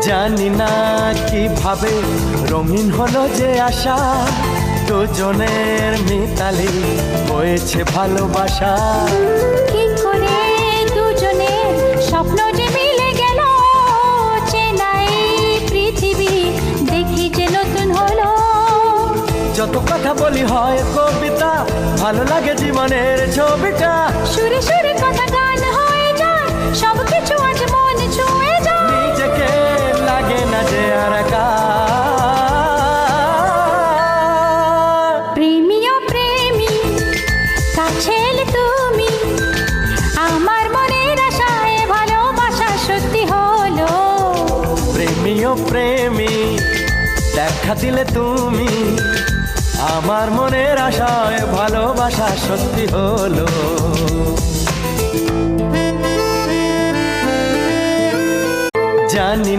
জানি না কিভাবে রঙিন হলো যে আশা, দুজনের মিতালি হয়েছে ভালোবাসা। কি করে দুজনের স্বপ্ন যে মিলে গেল, চেনাই পৃথিবী দেখি যে নতুন হলো। যত কথা বলি হয় কবিতা, ভালো লাগে জীবনের ছবিটা। সুরে সুরে কথা গান হয়ে যায়, সব কিছু আজ মন ছুঁয়ে যায়। নিজেকে লাগে না যে আর একা। প্রেমী ও প্রেমী কাছে এলে তুমি, আমার মনের আশায় ভালোবাসা সত্যি হলো। প্রেমী ও প্রেমী দেখা দিলে তুমি, আমার মনের আশায় ভালোবাসা সত্যি হলো। জানি